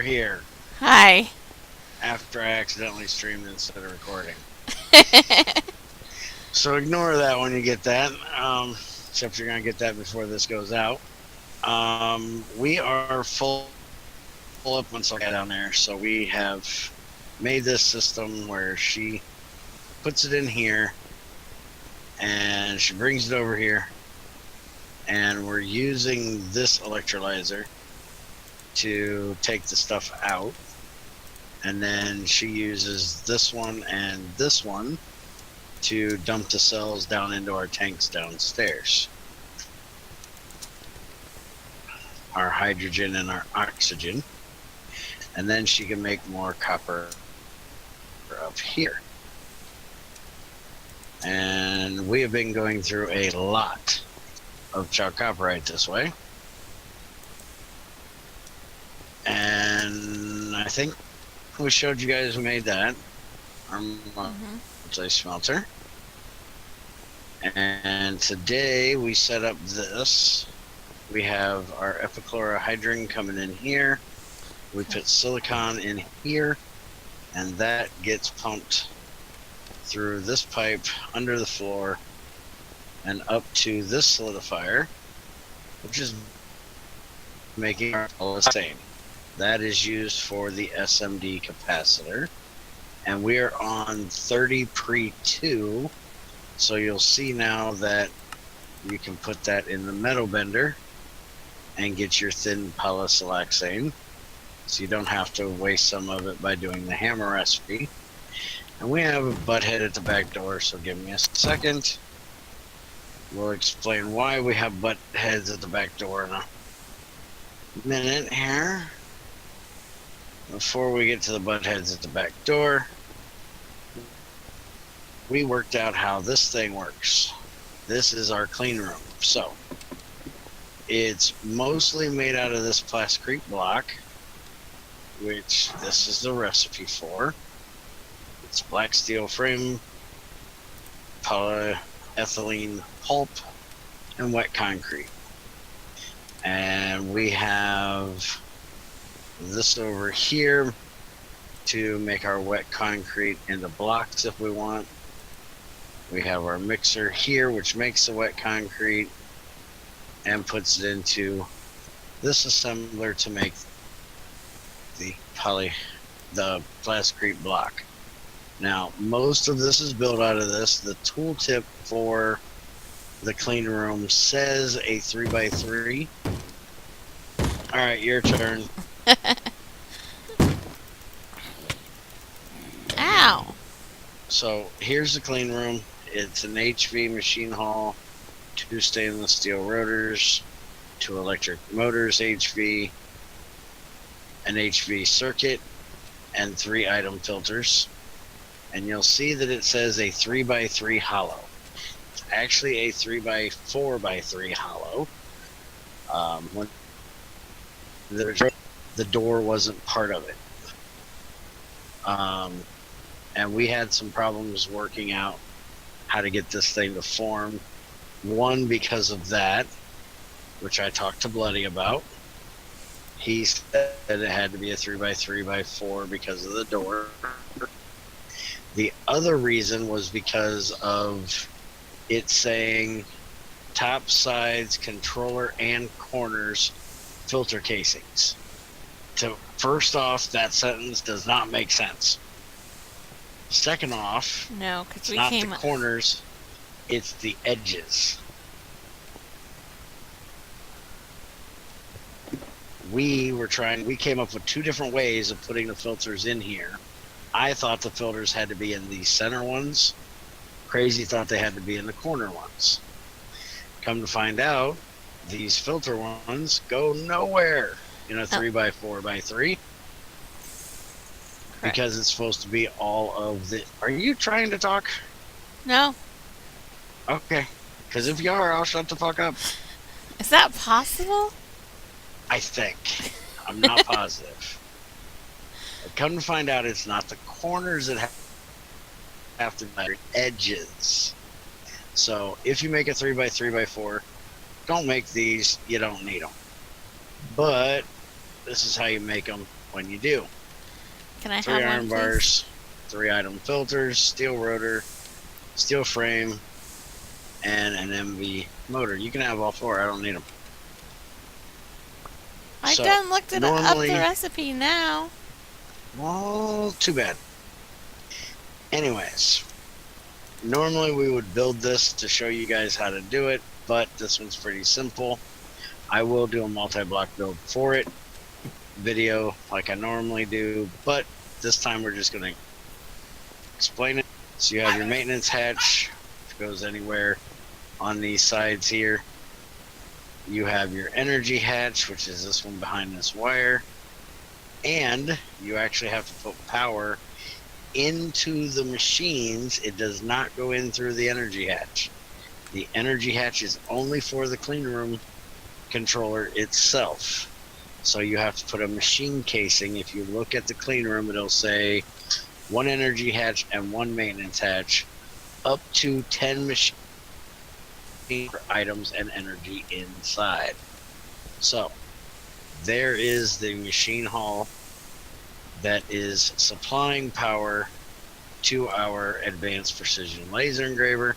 are here Hi. after I accidentally streamed instead of recording. So ignore that when you get that, except you're going to get that before this goes out. We are full up once I got down there, so we have made this system where she puts it in here and she brings it over here, and we're using this electrolyzer to take the stuff out, and then she uses this one and this one to dump the cells down into our tanks downstairs. Our hydrogen and our oxygen. And then she can make more copper up here. And we have been going through a lot of chalcopyrite this way. And I think we showed you guys who made that. Our multi-smelter. And today we set up this. We have our epichlorohydrin coming in here. We put silicon in here, and that gets pumped through this pipe under the floor and up to this solidifier, which is making our polyethylene. That is used for the SMD capacitor, and we are on 30 pre-2, so you'll see now that you can put that in the metal bender and get your thin polysiloxane, so you don't have to waste some of it by doing the hammer recipe. And we have a butt head at the back door, so give me a second. We'll explain why we have butt heads at the back door in a minute here. Before we get to the butt heads at the back door, we worked out how this thing works. This is our clean room. So it's mostly made out of this plasticrete block, which this is the recipe for. It's black steel frame, polyethylene pulp, and wet concrete. And we have this over here to make our wet concrete into blocks if we want. We have our mixer here, which makes the wet concrete and puts it into this assembler to make the plasticrete block. Now, most of this is built out of this. The tooltip for the clean room says a 3x3. All right, your turn. Ow. So here's the clean room. It's an HV machine hall, 2 stainless steel rotors, 2 electric motors HV, an HV circuit, and 3 item filters. And you'll see that it says a 3x3 hollow. It's actually a 3x4x3 hollow. When the door wasn't part of it. And we had some problems working out how to get this thing to form. One, because of that, which I talked to Bloody about. He said it had to be a 3x3x4 because of the door. The other reason was because of it saying top, sides, controller, and corners filter casings. First off, that sentence does not make sense. Second off, No, because it's not the corners, it's the edges. We came up with 2 different ways of putting the filters in here. I thought the filters had to be in the center ones. Crazy thought they had to be in the corner ones. Come to find out, these filter ones go nowhere in a 3x4x3. Because it's supposed to be all of the... Are you trying to talk? No. Okay. Because if you are, I'll shut the fuck up. Is that possible? I think. I'm not positive. Come to find out, it's not the corners that have to be edges. So if you make a 3x3x4, don't make these. You don't need them. But this is how you make them. when you do. Can I 3 have iron one, bars, 3 item filters, steel rotor, steel frame, and an MV motor. You can have all 4. I don't need them. I So, done looked up the normally, recipe now. well, too bad. Anyways, normally we would build this to show you guys how to do it, but this one's pretty simple. I will do a multi-block build for it, video like I normally do, but this time we're just going to explain it. So you have your maintenance hatch, which goes anywhere on these sides here. You have your energy hatch, which is this one behind this wire, and you actually have to put power into the machines. It does not go in through the energy hatch. The energy hatch is only for the clean room controller itself. So you have to put a machine casing. If you look at the clean room, it'll say 1 energy hatch and 1 maintenance hatch, up to 10 machine items and energy inside. So there is the machine hall that is supplying power to our advanced precision laser engraver.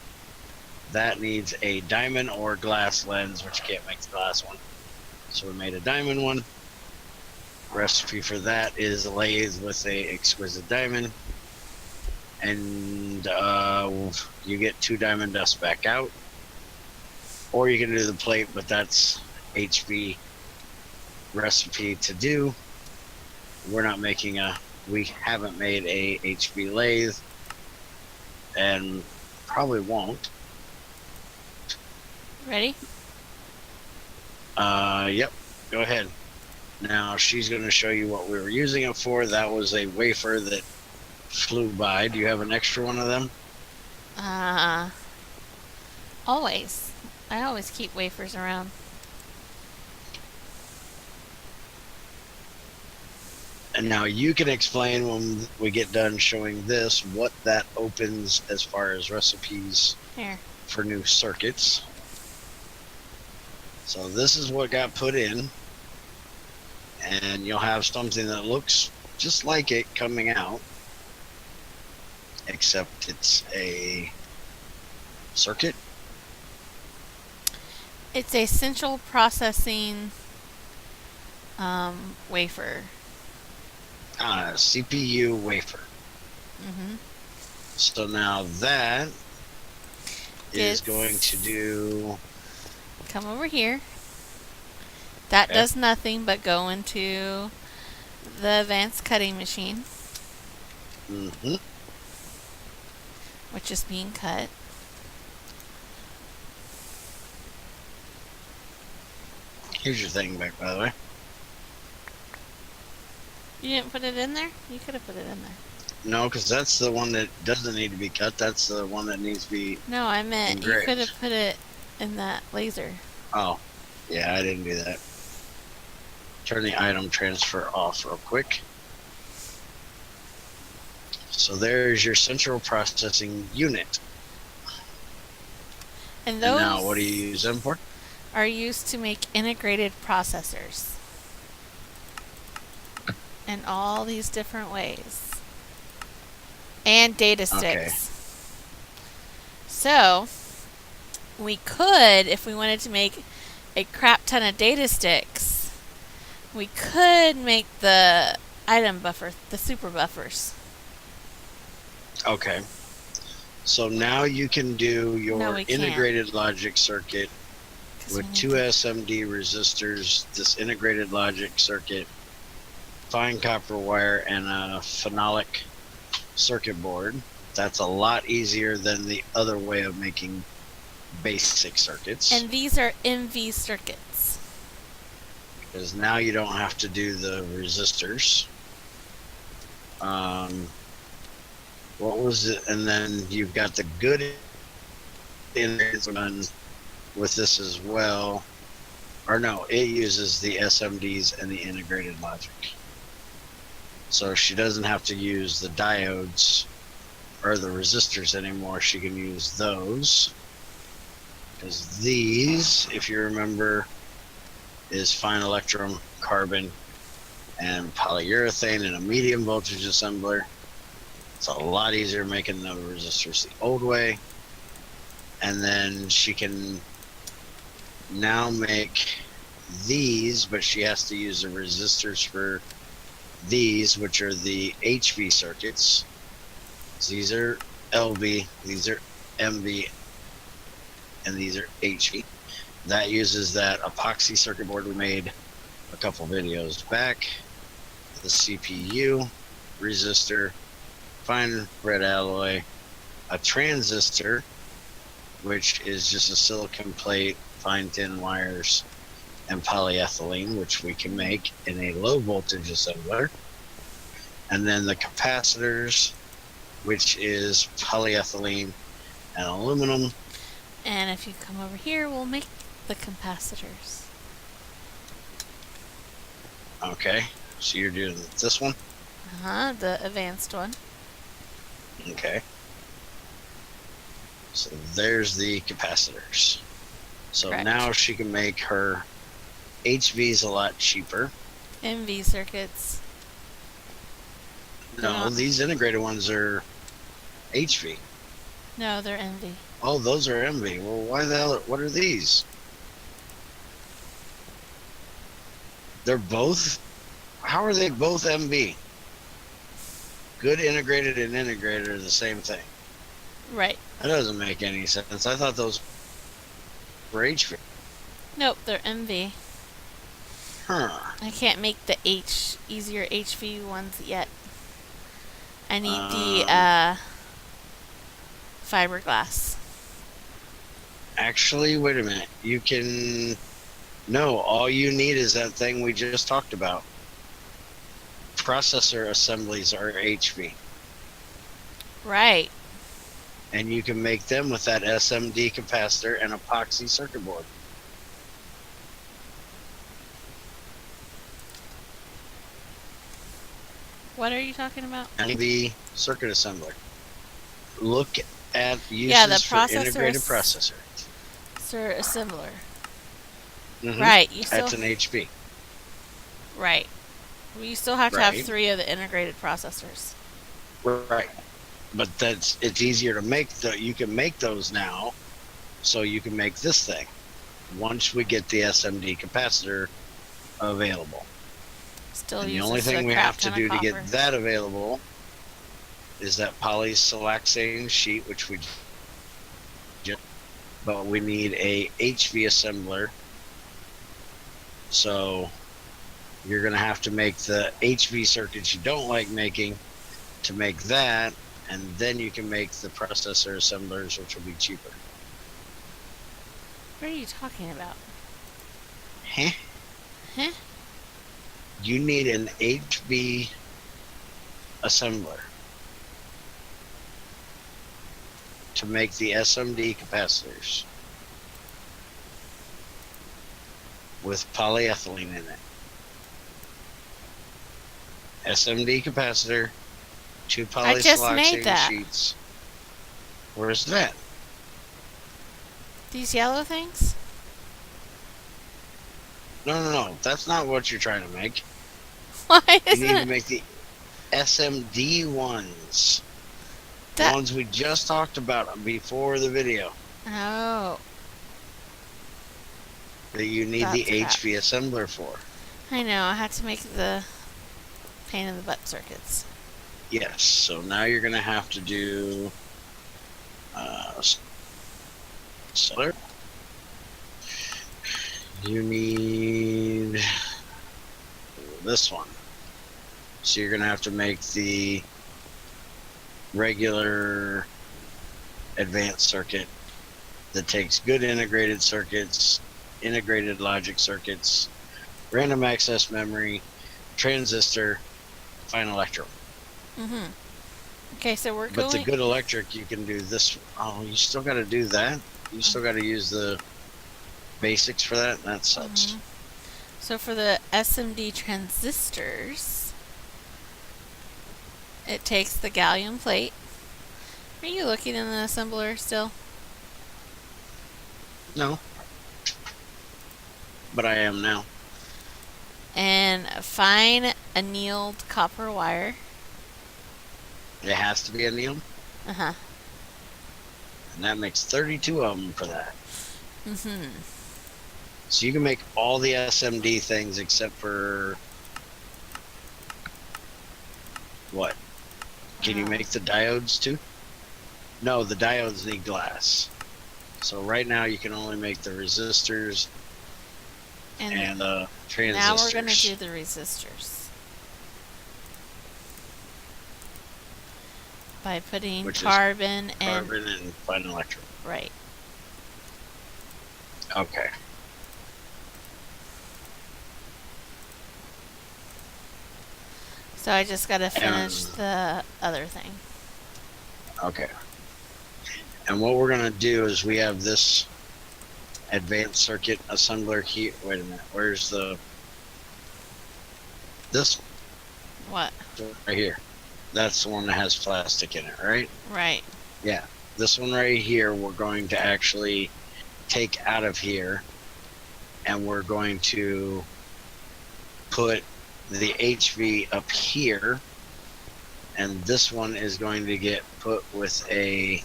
That needs a diamond or glass lens, which you can't make the glass one. So we made a diamond one. Recipe for that is a lathe with a exquisite diamond. And you get 2 diamond dust back out. Or you can do the plate, but that's HB recipe to do. We haven't made a HB lathe, and probably won't. Ready? Yep, go ahead. Now she's going to show you what we were using it for. That was a wafer that flew by. Do you have an extra one of them? Always. I always keep wafers around. And now you can explain when we get done showing this what that opens as far as recipes Here. for new circuits. So this is what got put in, and you'll have something that looks just like it coming out, except it's a circuit. It's a central processing wafer. CPU wafer. Mm-hmm. So now that is It's going to do. Come over here. That Okay. does nothing but go into the advanced cutting machine, Mm-hmm. which is being cut. Here's your thing back, by the way. You didn't put it in there? You could have put it in there. No, because that's the one that doesn't need to be cut. That's the one that needs to be. No, I meant Engraved. you could have put it in that laser. Oh, yeah, I didn't do that. Turn the item transfer off real quick. So there's your central processing unit. And And those now, what do you use them for? are used to make integrated processors in all these different ways. And data sticks. Okay. So, we could, if we wanted to make a crap ton of data sticks, we could make the item buffer, the super buffers. Okay. So now you can do your No, we can't. integrated logic circuit 'Cause we with need 2 to- SMD resistors, this integrated logic circuit, fine copper wire, and a phenolic circuit board. That's a lot easier than the other way of making basic circuits. And these are MV circuits. Because now you don't have to do the resistors. What was it? And then you've got the good in with this as well. Or no, it uses the SMDs and the integrated logic. So she doesn't have to use the diodes or the resistors anymore. She can use those. Because these, if you remember, is fine electrum, carbon, and polyurethane in a medium voltage assembler. It's a lot easier making the resistors the old way. And then she can now make these, but she has to use the resistors for these, which are the HV circuits. These are LV, these are MV, and these are HV. That uses that epoxy circuit board we made a couple videos back. The CPU, resistor, fine red alloy, a transistor, which is just a silicon plate, fine thin wires, and polyethylene, which we can make in a low voltage assembler. And then the capacitors, which is polyethylene and aluminum. And if you come over here, we'll make the capacitors. Okay, so you're doing this one? The advanced one. Okay. So there's the capacitors. So Correct. now she can make her HVs a lot cheaper. MV circuits. No, these integrated ones are HV. No, they're MV. Oh, those are MV. Well, why the hell? What are these? They're both. How are they both MV? Good integrated and integrated are the same thing. Right. That doesn't make any sense. I thought those were HV. Nope, they're MV. Huh. I can't make the easier HV ones yet. I need the fiberglass. Actually, wait a minute. You can... No, all you need is that thing we just talked about. Processor assemblies are HV. Right. And you can make them with that SMD capacitor and epoxy circuit board. What are you talking about? And the circuit assembler. Look at uses Yeah, the for integrated processor. Assembler. Mm-hmm. Right. You still. That's an HV. Right. We still have to have 3 of the integrated processors. Right. But it's easier to make. You can make those now, so you can make this thing once we get the SMD capacitor available. Still and the only thing we have to do to get that available is that polysiloxane sheet, which we just, but we need a HV assembler. So you're going to have to make the HV circuits you don't like making to make that, and then you can make the processor assemblers, which will be cheaper. What are you talking about? Huh? Huh? You need an HV assembler to make the SMD capacitors with polyethylene in it. SMD capacitor, 2 polysiloxane sheets. Where's that? These yellow things? No. That's not what you're trying to make. Why You isn't need it? to make the SMD ones. The ones we just talked about before the video. Oh. That you need the HV assembler for. I know. I had to make the pain in the butt circuits. Yes. So now you're going to have to do solar. You need this one. So you're going to have to make the regular advanced circuit that takes good integrated circuits, integrated logic circuits, random access memory, transistor, fine electro. Mm-hmm. Okay, so we're But the good electric, you can do this. Oh, you still got to do that? You still got to use the basics for that? That sucks. Mm-hmm. So for the SMD transistors, it takes the gallium plate. Are you looking in the assembler still? No. But I am now. And fine annealed copper wire. It has to be annealed, Uh-huh. and that makes 32 of them for that. Mm-hmm. So you can make all the SMD things except for what? Can you make the diodes too? No, the diodes need glass. So right now you can only make the resistors and the transistors. Now we're going to do the resistors. By putting carbon and fine electric. Right. Okay. So I just got to finish the other thing. Okay. And what we're going to do is we have this advanced circuit assembler here. Wait a minute. Where's this? What? Right here. That's the one that has plastic in it, right? Right. Yeah. This one right here, we're going to actually take out of here, and we're going to put the HV up here, and this one is going to get put with a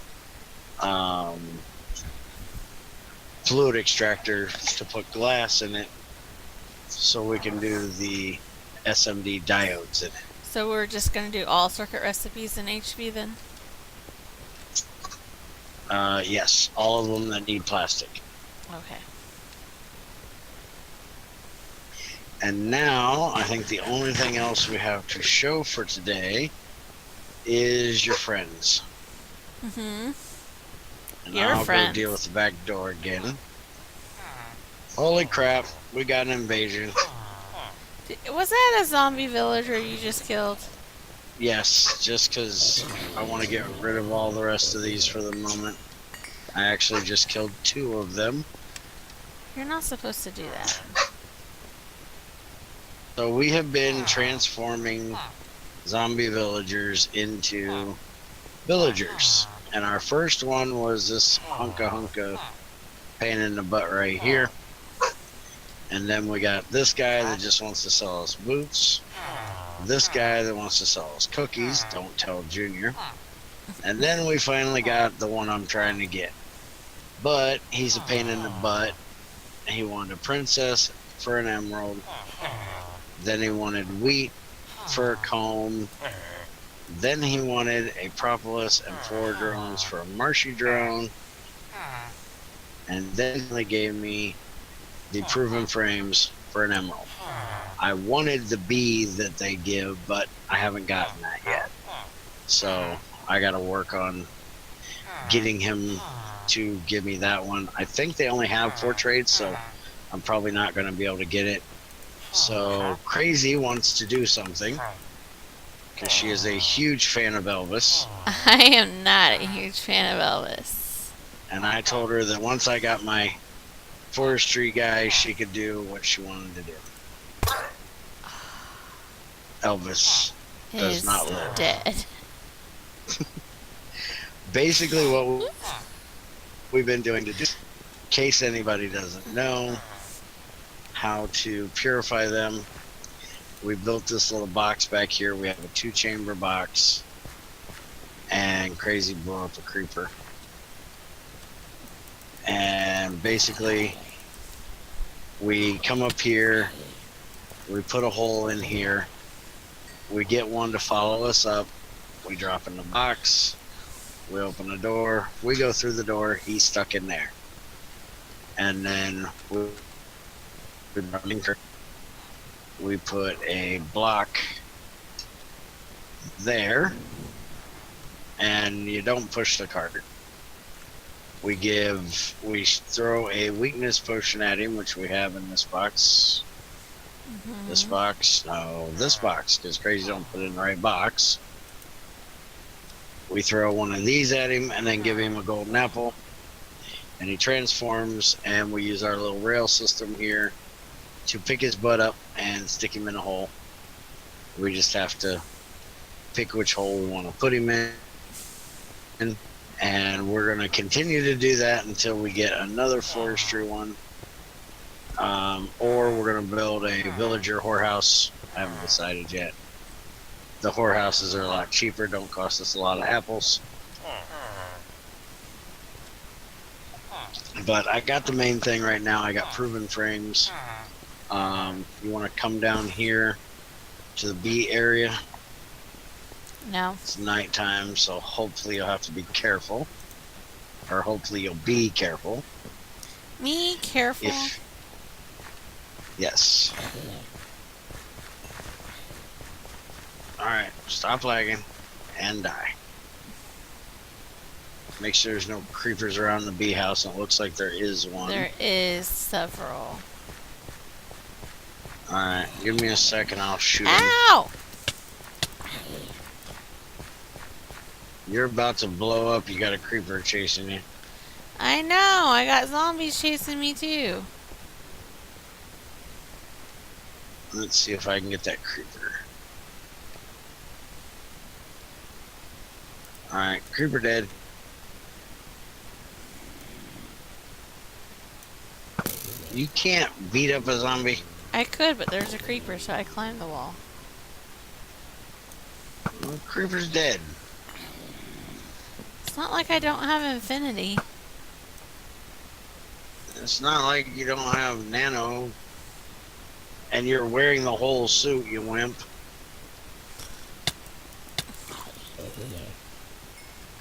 fluid extractor to put glass in it, so we can do the SMD diodes in it. So we're just going to do all circuit recipes in HV then? Yes, all of them that need plastic. Okay. And now, I think the only thing else we have to show for today is your friends. Mm-hmm. And Your I'll friends. go deal with the back door again. Holy crap, we got an invasion. Was that a zombie villager you just killed? Yes, just because I want to get rid of all the rest of these for the moment. I actually just killed 2 of them. You're not supposed to do that. So we have been transforming zombie villagers into villagers. And our first one was this hunka pain in the butt right here. And then we got this guy that just wants to sell us boots. This guy that wants to sell us cookies. Don't tell Junior. And then we finally got the one I'm trying to get. But he's a pain in the butt. He wanted a princess for an emerald. Then he wanted wheat for a comb. Then he wanted a propolis and 4 drones for a marshy drone. And then they gave me the proven frames for an emerald. I wanted the bee that they give, but I haven't gotten that yet. So I got to work on getting him to give me that one. I think they only have 4 trades, so I'm probably not going to be able to get it. So Crazy wants to do something, because she is a huge fan of Elvis. I am not a huge fan of Elvis. And I told her that once I got my forestry guy, she could do what she wanted to do. Elvis does not live. Dead. Basically what we've been doing to do, in case anybody doesn't know how to purify them, we built this little box back here. We have a 2-chamber box, and Crazy blew up a creeper. And basically we come up here, we put a hole in here, we get one to follow us up, we drop in the box, we open the door, we go through the door, he's stuck in there. And then we put a block there, and you don't push the cart. We throw a weakness potion at him, which we have in this box. Mm-hmm. This box, because Crazy don't put it in the right box. We throw one of these at him and then give him a golden apple, and he transforms, and we use our little rail system here to pick his butt up and stick him in a hole. We just have to pick which hole we want to put him in, and we're going to continue to do that until we get another forestry one, or we're going to build a villager whorehouse I haven't decided yet. The whorehouses are a lot cheaper, don't cost us a lot of apples. But I got the main thing right now. I got proven frames. You want to come down here to the B area? No. It's nighttime, so hopefully you'll have to be careful. Or hopefully you'll be careful. Me careful. Yes. Alright, stop lagging and die. Make sure there's no creepers around the bee house, and it looks like there is one. There is several. Alright, give me a second, I'll shoot him. Ow! You're about to blow up, you got a creeper chasing you. I know, I got zombies chasing me too. Let's see if I can get that creeper. Alright, creeper dead. You can't beat up a zombie. I could, but there's a creeper, so I climbed the wall. Well, creeper's dead. It's not like I don't have infinity. It's not like you don't have nano and you're wearing the whole suit, you wimp.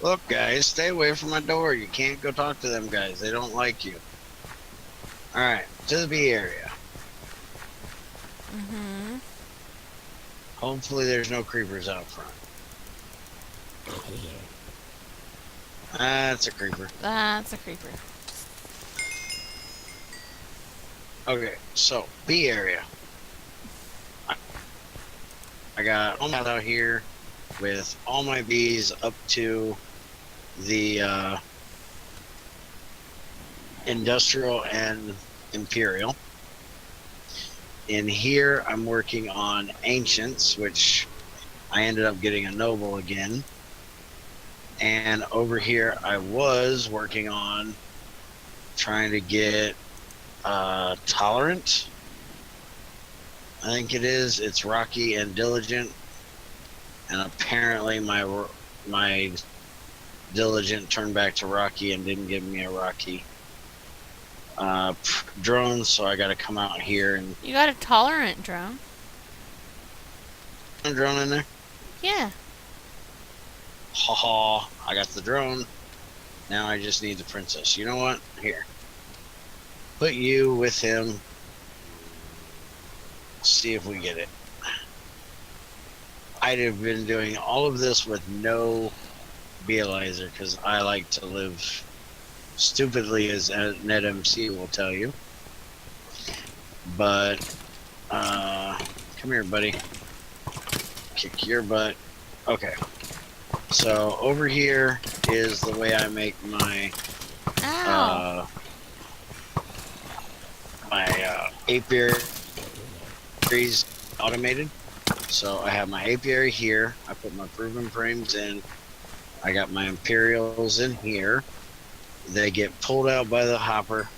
Look, guys, stay away from my door. You can't go talk to them guys. They don't like you. Alright, to the B area. Mm-hmm. Hopefully there's no creepers out front. That's a creeper. That's a creeper. Okay, so B area. I got all my out here with all my bees up to the industrial and imperial. In here, I'm working on ancients, which I ended up getting a noble again. And over here, I was working on trying to get tolerant. I think it is. It's rocky and diligent. And apparently my diligent turned back to rocky and didn't give me a rocky drone, so I got to come out here and... You got a tolerant drone? A drone in there? Yeah. Ha ha, I got the drone. Now I just need the princess. You know what? Here. Put you with him. See if we get it. I'd have been doing all of this with no Bealizer because I like to live stupidly, as NetMC will tell you. But, come here, buddy. Kick your butt. Okay. So, over here is the way I make my, apiaries automated. So, I have my apiary here. I put my proven frames in. I got my Imperials in here. They get pulled out by the hopper.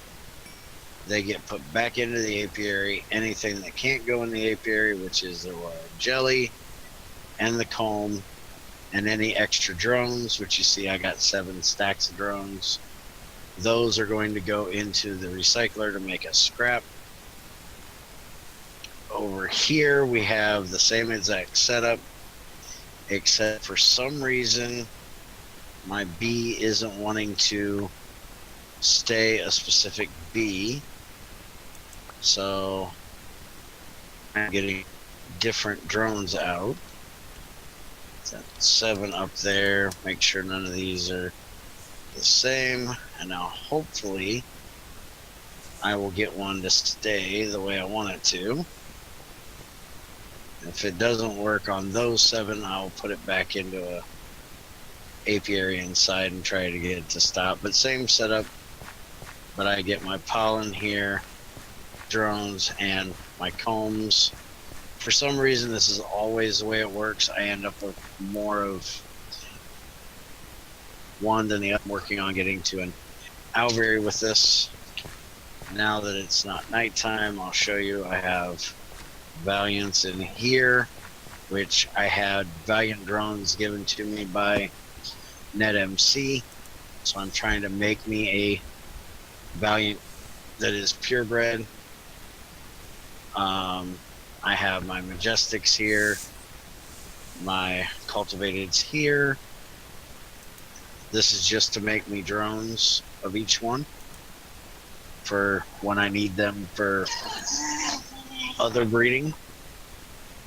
They get put back into the apiary. Anything that can't go in the apiary, which is the royal jelly and the comb, and any extra drones, which you see I got 7 stacks of drones. Those are going to go into the recycler to make a scrap. Over here we have the same exact setup, except for some reason my bee isn't wanting to stay a specific bee, so I'm getting different drones out. That's 7 up there. Make sure none of these are the same, and now hopefully I will get one to stay the way I want it to. If it doesn't work on those 7, I'll put it back into a apiary inside and try to get it to stop. But same setup, but I get my pollen here, drones, and my combs. For some reason, this is always the way it works. I end up with more of one than the other. I'm working on getting to an alveary with this. Now that it's not nighttime, I'll show you. I have Valiants in here, which I had Valiant drones given to me by NetMC. So I'm trying to make me a Valiant that is purebred. I have my Majestics here, my Cultivateds here. This is just to make me drones of each one for when I need them for other breeding.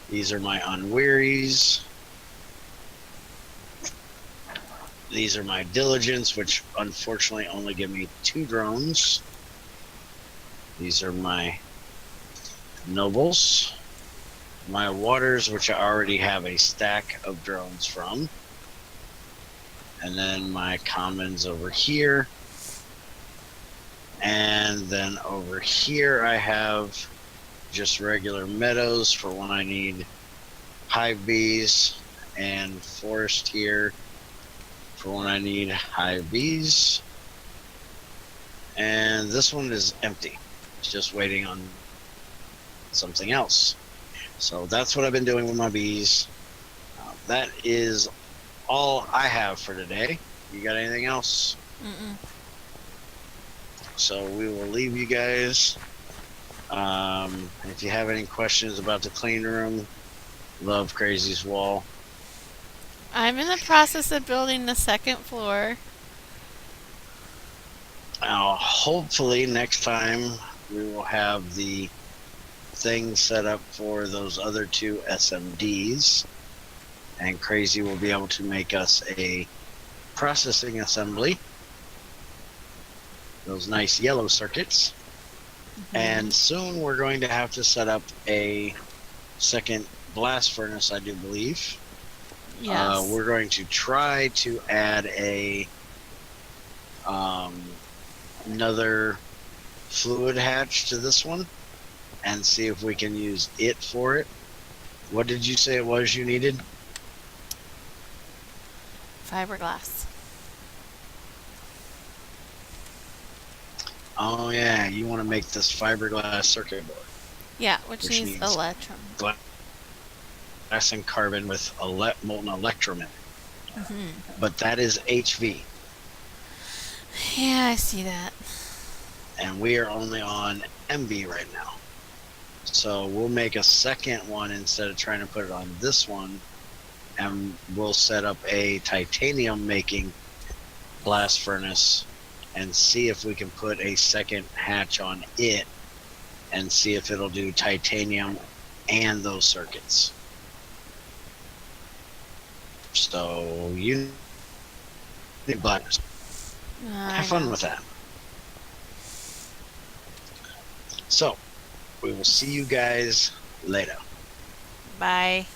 These are my Unwearies. These are my Diligence, which unfortunately only give me 2 drones. These are my Nobles. My Waters, which I already have a stack of drones from. And then my Commons over here. And then over here I have just regular Meadows for when I need Hive Bees, and Forest here for when I need Hive Bees. And this one is empty. It's just waiting on something else. So that's what I've been doing with my bees. That is all I have for today. You got anything else? Mm-mm. So we will leave you guys. If you have any questions about the clean room, love Crazy's wall. I'm in the process of building the second floor. Hopefully next time we will have the thing set up for those other 2 SMDs, and Crazy will be able to make us a processing assembly, those nice yellow circuits. And soon we're going to have to set up a second blast furnace, I do believe. Yes. We're going to try to add a another fluid hatch to this one and see if we can use it for it. What did you say it was you needed? Fiberglass. Oh yeah, you want to make this fiberglass circuit board. Yeah, which needs needs electrum. Glass and carbon with molten electrum in it. Mm-hmm. But that is HV. Yeah, I see that. And we are only on MV right now. So we'll make a second one instead of trying to put it on this one, and we'll set up a titanium making blast furnace and see if we can put a second hatch on it and see if it'll do titanium and those circuits. So you need blackness. Have fun with that. So we will see you guys later. Bye.